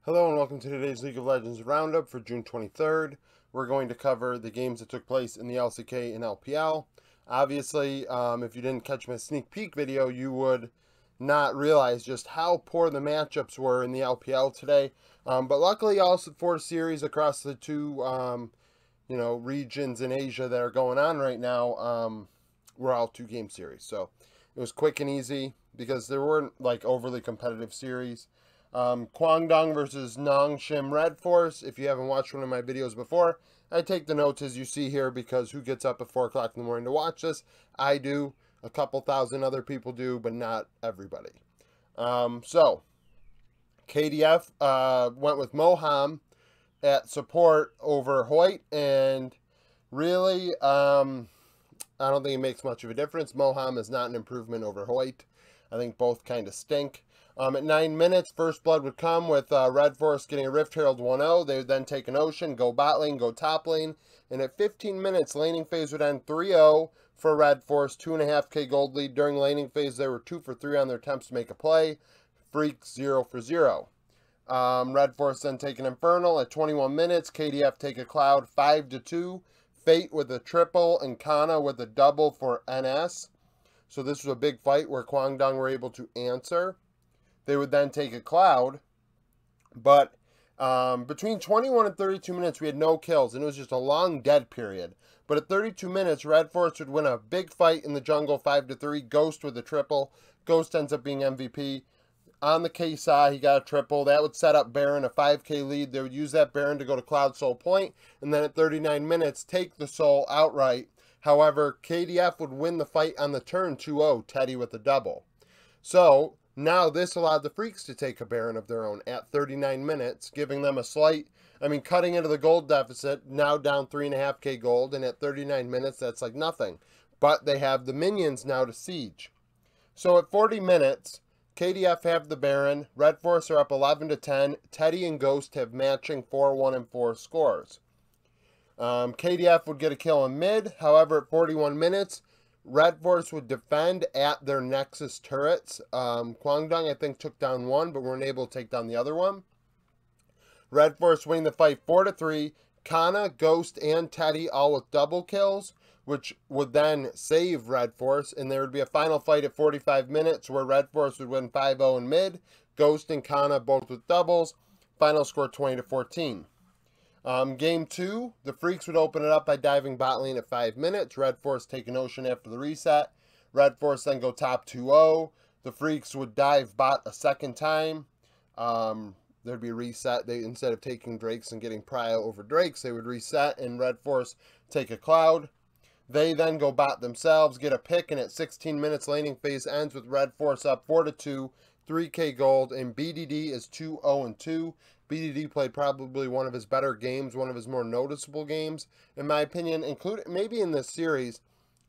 Hello and welcome to today's League of Legends Roundup for June 23rd. We're going to cover the games that took place in the LCK and LPL. Obviously, if you didn't catch my sneak peek video, you would not realize just how poor the matchups were in the LPL today. But luckily, all 4 series across the two regions in Asia that are going on right now were all 2-game series. So it was quick and easy because there weren't like overly competitive series. Kwangdong versus Nongshim Red Force. If you haven't watched one of my videos before, I take the notes as you see here because who gets up at 4 o'clock in the morning to watch this? I do. A couple thousand other people do, but not everybody. So, KDF went with Moham at support over Hoyt, and really, I don't think it makes much of a difference. Moham is not an improvement over Hoyt. I think both kind of stink. At 9 minutes, First Blood would come with Red Force getting a Rift Herald 1-0. They would then take an Ocean, go bot lane, go top lane. And at 15 minutes, laning phase would end 3-0 for Red Force, 2.5k gold lead. During laning phase, they were 2 for 3 on their attempts to make a play. Freaks 0 for 0. Red Force then take an Infernal. At 21 minutes, KDF take a Cloud 5-2. Fate with a triple and Kana with a double for NS. So this was a big fight where Kwangdong were able to answer. They would then take a Cloud, but between 21 and 32 minutes, we had no kills, and it was just a long dead period. But at 32 minutes, Red Force would win a big fight in the jungle, 5-3. Ghost with a triple. Ghost ends up being MVP. On the K-Sai, he got a triple. That would set up Baron, a 5k lead. They would use that Baron to go to Cloud Soul Point, and then at 39 minutes, take the Soul outright. However, KDF would win the fight on the turn, 2-0, Teddy with a double. So now this allowed the Freaks to take a Baron of their own at 39 minutes, giving them a slight, cutting into the gold deficit, now down 3.5k gold, and at 39 minutes, that's like nothing. But they have the minions now to siege. So at 40 minutes, KDF have the Baron, Red Force are up 11-10, Teddy and Ghost have matching 4-1 and 4 scores. KDF would get a kill in mid, however at 41 minutes, Red Force would defend at their Nexus turrets. Kwangdong, I think, took down one, but weren't able to take down the other one. Red Force winning the fight 4-3. Kana, Ghost, and Teddy all with double kills, which would then save Red Force. And there would be a final fight at 45 minutes where Red Force would win 5-0 in mid. Ghost and Kana both with doubles. Final score 20-14. Game 2, the Freaks would open it up by diving bot lane at 5 minutes. Red Force take an Ocean after the reset. Red Force then go top 2-0. The Freaks would dive bot a second time. There'd be a reset. Instead of taking Drakes and getting Prio over Drakes, they would reset and Red Force take a Cloud. They then go bot themselves, get a pick, and at 16 minutes, laning phase ends with Red Force up 4-2, 3k gold, and BDD is 2-0-2. BDD played probably one of his better games, one of his more noticeable games, in my opinion, including maybe in this series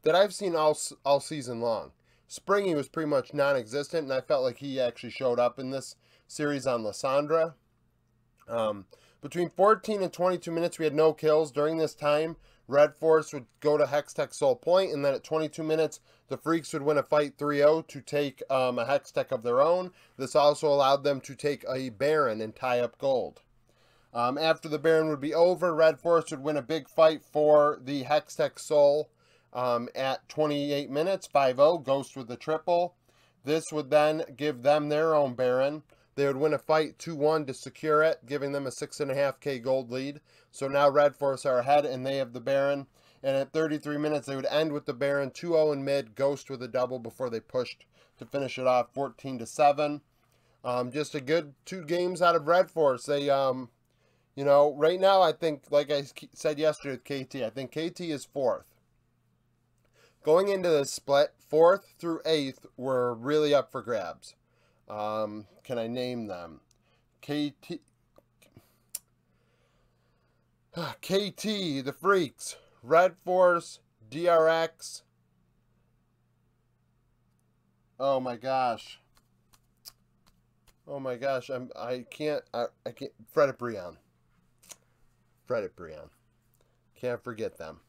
that I've seen all season long. Springy was pretty much non-existent, and I felt like he actually showed up in this series on Lysandra. Between 14 and 22 minutes, we had no kills. During this time, Red Force would go to Hextech Soul Point, and then at 22 minutes, the Freaks would win a fight 3-0 to take a Hextech of their own. This also allowed them to take a Baron and tie up gold. After the Baron would be over, Red Force would win a big fight for the Hextech Soul at 28 minutes, 5-0, Ghost with the triple. This would then give them their own Baron. They would win a fight 2-1 to secure it, giving them a 6.5k gold lead. So now Red Force are ahead, and they have the Baron. And at 33 minutes, they would end with the Baron 2-0 in mid, Ghost with a double before they pushed to finish it off 14-7. Just a good 2 games out of Red Force. They, right now, I think, like I said yesterday with KT, I think KT is 4th. Going into the split, 4th through 8th were really up for grabs. Can I name them? KT, the Freaks, Red Force, DRX. Oh my gosh. I can't. Fredit Brion. Can't forget them.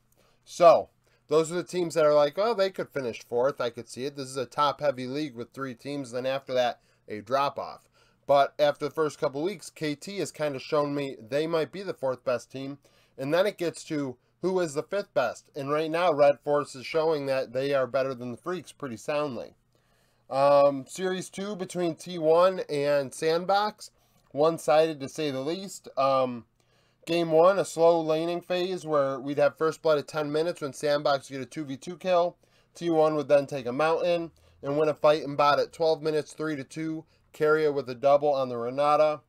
So, those are the teams that are like, oh, they could finish 4th. I could see it. This is a top-heavy league with 3 teams. Then after that, a drop-off. But after the first couple weeks, KT has kind of shown me they might be the 4th best team. And then it gets to who is the 5th best. And right now, Red Force is showing that they are better than the Freaks pretty soundly. Series 2 between T1 and Sandbox, one-sided to say the least. Game 1, a slow laning phase where we'd have first blood at 10 minutes when Sandbox would get a 2v2 kill. T1 would then take a mountain and win a fight in bot at 12 minutes, 3-2. Carrier with a double on the Renata.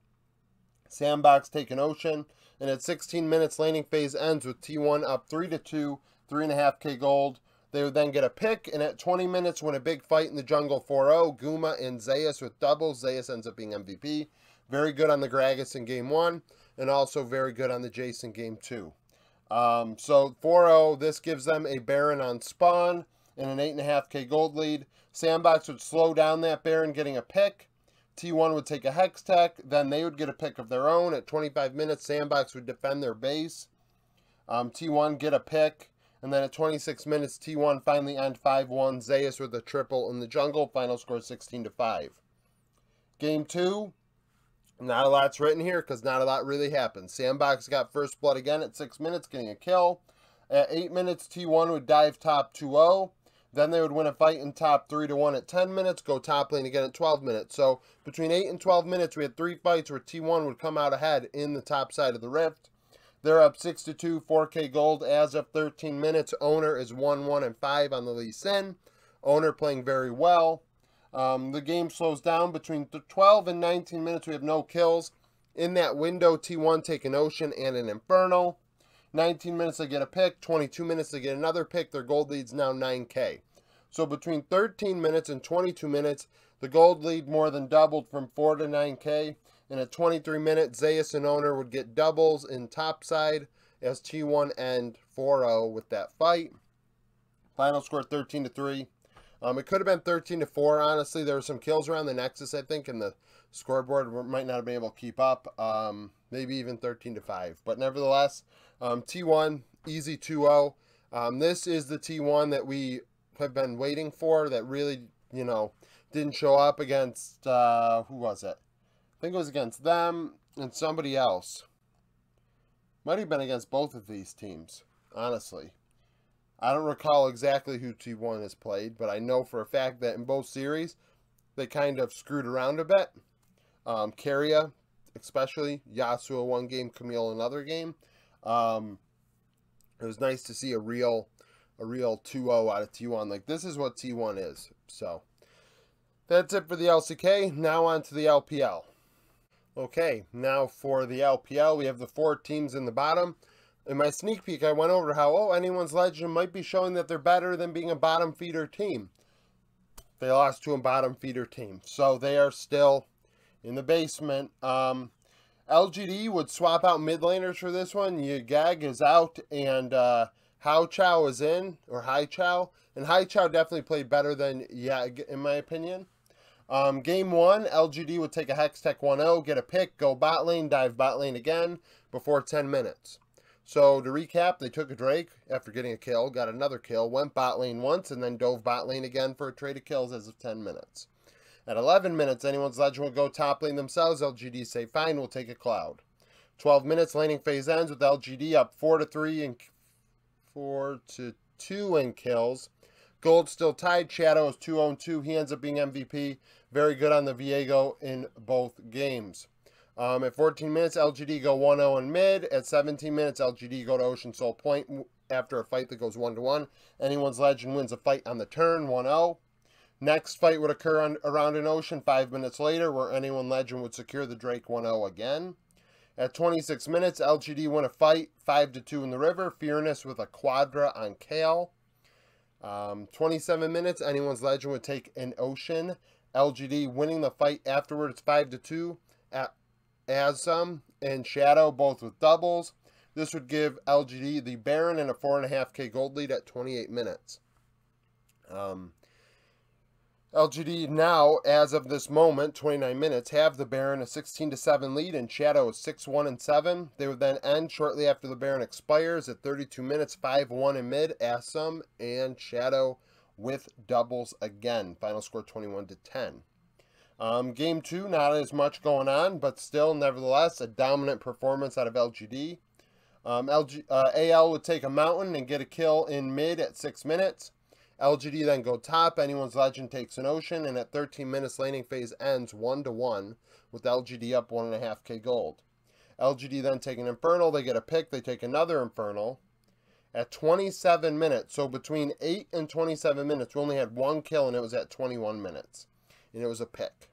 Sandbox take an ocean. And at 16 minutes, laning phase ends with T1 up 3-2, 3.5k gold. They would then get a pick, and at 20 minutes, win a big fight in the jungle 4-0. Guma and Zayas with doubles. Zayas ends up being MVP. Very good on the Gragas in Game 1, and also very good on the Jace in Game 2. So 4-0, this gives them a Baron on spawn and an 8.5k gold lead. Sandbox would slow down that Baron getting a pick. T1 would take a Hex Tech, then they would get a pick of their own. At 25 minutes, Sandbox would defend their base. T1 get a pick, and then at 26 minutes, T1 finally end 5-1. Zayas with a triple in the jungle. Final score 16-5. Game 2, not a lot's written here because not a lot really happened. Sandbox got first blood again at 6 minutes, getting a kill. At 8 minutes, T1 would dive top 2-0. Then they would win a fight in top 3-1 at 10 minutes, go top lane again at 12 minutes. So between 8 and 12 minutes, we had 3 fights where T1 would come out ahead in the top side of the rift. They're up 6-2, 4k gold as of 13 minutes. Owner is 1-1-5 on the Lee Sin. Owner playing very well. The game slows down between 12 and 19 minutes. We have no kills. In that window, T1 take an Ocean and an Infernal. 19 minutes they get a pick, 22 minutes they get another pick. Their gold lead's now 9k. So between 13 minutes and 22 minutes, the gold lead more than doubled from 4 to 9k. And at 23 minutes, Zayas and Owner would get doubles in topside as T1 end 4-0 with that fight. Final score 13-3. It could have been 13-4, honestly. There were some kills around the Nexus, I think, and the scoreboard might not have been able to keep up. Maybe even 13-5. But nevertheless, T1, easy 2-0. This is the T1 that we have been waiting for that really, didn't show up against, who was it? I think it was against them and somebody else. Might have been against both of these teams, honestly. I don't recall exactly who T1 has played, but I know for a fact that in both series, they kind of screwed around a bit. Carrier, especially. Yasuo one game, Camille another game. It was nice to see a real 2-0 out of T1. Like, this is what T1 is. So, that's it for the LCK. Now on to the LPL. Okay, now for the LPL, we have the 4 teams in the bottom. In my sneak peek, I went over how, anyone's legend might be showing that they're better than being a bottom feeder team. They lost to a bottom feeder team. So, they are still in the basement. LGD would swap out mid laners for this one. Yagag is out and Hao Chao is in, or Hai Chao. And Hai Chao definitely played better than Yag, in my opinion. Game 1, LGD would take a Hex Tech 1-0, get a pick, go bot lane, dive bot lane again before 10 minutes. So to recap, they took a Drake after getting a kill, got another kill, went bot lane once, and then dove bot lane again for a trade of kills as of 10 minutes. At 11 minutes, anyone's legend will go top lane themselves. LGD say, fine, we'll take a Cloud. 12 minutes, laning phase ends with LGD up 4-3 and 4-2 in kills. Gold still tied. Shadow is 2-2. He ends up being MVP. Very good on the Viego in both games. At 14 minutes, LGD go 1-0 in mid. At 17 minutes, LGD go to Ocean Soul Point after a fight that goes 1-1. Anyone's legend wins a fight on the turn, 1-0. Next fight would occur around an Ocean 5 minutes later, where anyone legend would secure the Drake 1-0 again. At 26 minutes, LGD win a fight, 5-2 in the river. Fearness with a Quadra on Kale. 27 minutes, anyone's legend would take an Ocean. LGD winning the fight afterwards, 5-2 at Asum and Shadow, both with doubles. This would give LGD the Baron and a 4.5k gold lead at 28 minutes. LGD now, as of this moment, 29 minutes, have the Baron a 16-7 lead and Shadow is 6-1-7. They would then end shortly after the Baron expires at 32 minutes, 5-1 in mid, Assum and Shadow with doubles again. Final score 21-10. Game 2, not as much going on, but still, nevertheless, a dominant performance out of LGD. AL would take a mountain and get a kill in mid at 6 minutes. LGD then go top, anyone's legend takes an ocean, and at 13 minutes, laning phase ends 1-1, with LGD up 1.5k gold. LGD then take an infernal, they get a pick, they take another infernal. At 27 minutes, so between 8 and 27 minutes, we only had one kill, and it was at 21 minutes. And it was a pick.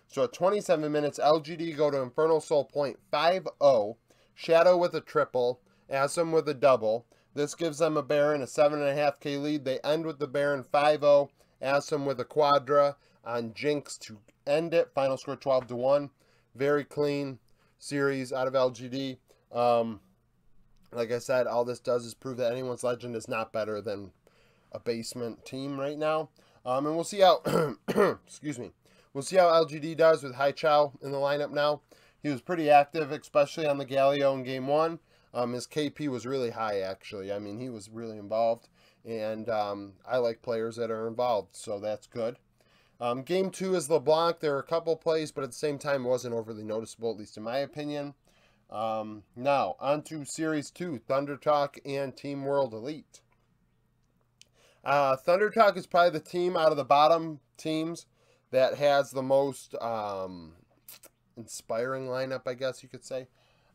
So at 27 minutes, LGD go to Infernal Soul Point 5-0, Shadow with a triple, Asim with a double. This gives them a Baron, a 7.5k lead. They end with the Baron 5-0, Asim with a quadra on Jinx to end it. Final score 12-1. Very clean series out of LGD. Like I said, all this does is prove that anyone's legend is not better than a basement team right now. And we'll see how, excuse me, we'll see how LGD does with Hai Chao in the lineup now. He was pretty active, especially on the Galio in Game 1. His KP was really high, actually. I mean, he was really involved. And I like players that are involved, so that's good. Game 2 is LeBlanc. There were a couple plays, but at the same time, it wasn't overly noticeable, at least in my opinion. Now, on to Series 2, Thunder Talk and Team World Elite. Thunder Talk is probably the team out of the bottom teams that has the most inspiring lineup, I guess you could say.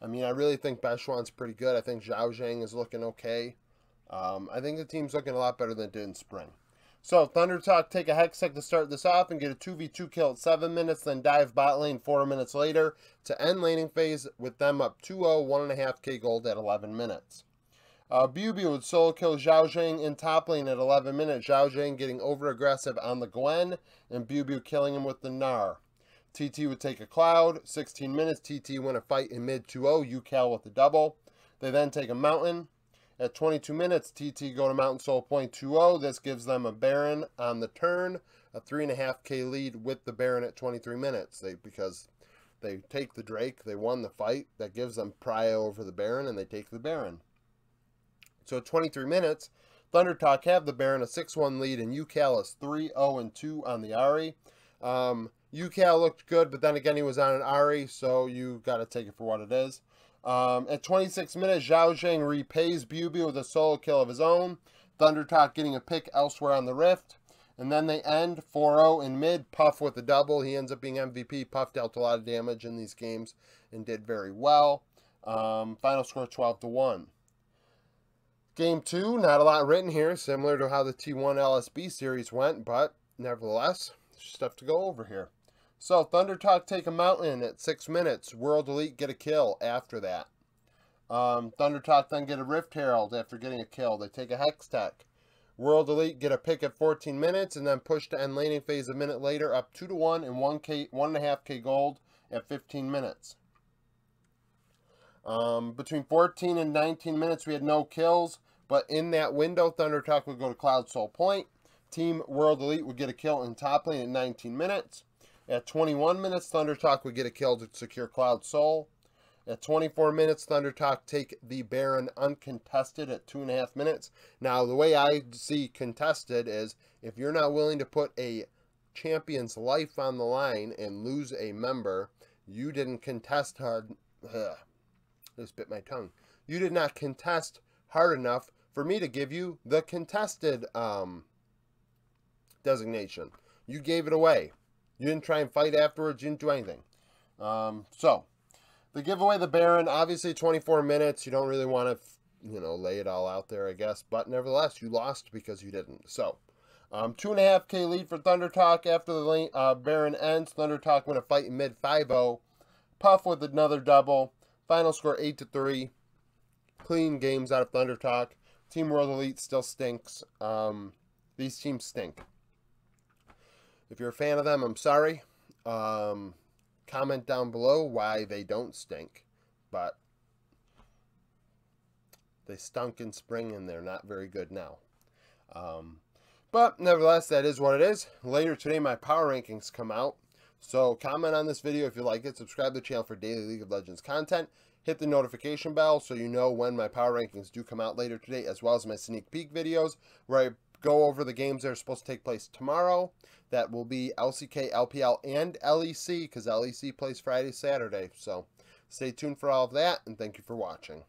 I mean, I really think Bechuan's pretty good. I think Zhao Zhang is looking okay. I think the team's looking a lot better than it did in spring. So, Thunder Talk take a Hextech to start this off and get a 2v2 kill at 7 minutes, then dive bot lane 4 minutes later to end laning phase with them up 2-0, 1.5k gold at 11 minutes. Bubu would solo kill Zhao Zhang in top lane at 11 minutes. Zhao Zhang getting over-aggressive on the Gwen, and Bubu killing him with the Gnar. TT would take a Cloud, 16 minutes. TT win a fight in mid 2-0, UCal with the double. They then take a Mountain. At 22 minutes, TT go to Mountain Soul Point 2-0. This gives them a Baron on the turn, a 3.5k lead with the Baron at 23 minutes. Because they take the Drake, they won the fight. That gives them prio over the Baron, and they take the Baron. So at 23 minutes, Thunder Talk have the Baron, a 6-1 lead, and UCal is 3-0-2 on the Ahri. UCal looked good, but then again, he was on an Ahri, so you got to take it for what it is. At 26 minutes, Zhao Zhang repays Bubu with a solo kill of his own. Thunder Talk getting a pick elsewhere on the Rift. And then they end 4-0 in mid. Puff with a double. He ends up being MVP. Puff dealt a lot of damage in these games and did very well. Final score 12-1. Game 2, not a lot written here, similar to how the T1 LSB series went, but nevertheless, stuff to go over here. So, Thunder Talk take a Mountain at 6 minutes. World Elite get a kill after that. Thunder Talk then get a Rift Herald after getting a kill. They take a Hextech. World Elite get a pick at 14 minutes and then push to end laning phase a minute later, up 2-1 and 1.5k gold at 15 minutes. Between 14 and 19 minutes, we had no kills, but in that window, Thunder Talk would go to Cloud Soul Point. Team World Elite would get a kill in top lane at 19 minutes. At 21 minutes, Thunder Talk would get a kill to secure Cloud Soul. At 24 minutes, Thunder Talk take the Baron uncontested at 2.5 minutes. Now, the way I see contested is if you're not willing to put a champion's life on the line and lose a member, you didn't contest hard. Just bit my tongue. You did not contest hard enough for me to give you the contested designation. You gave it away. You didn't try and fight afterwards. You didn't do anything. So, they give away the Baron. Obviously, 24 minutes. You don't really want to, lay it all out there, I guess. But nevertheless, you lost because you didn't. So, 2.5k lead for Thunder Talk. After the Baron ends, Thunder Talk win a fight in mid 5-0. Puff with another double. Final score 8-3. Clean games out of Thunder Talk. Team World Elite still stinks. These teams stink. If you're a fan of them, I'm sorry. Comment down below why they don't stink. But they stunk in spring and they're not very good now. But nevertheless, that is what it is. Later today, my power rankings come out. So comment on this video if you like it. Subscribe to the channel for daily League of Legends content. Hit the notification bell so you know when my power rankings do come out later today, as well as my sneak peek videos where I go over the games that are supposed to take place tomorrow. That will be LCK, LPL, and LEC, because LEC plays Friday, Saturday. So stay tuned for all of that, and thank you for watching.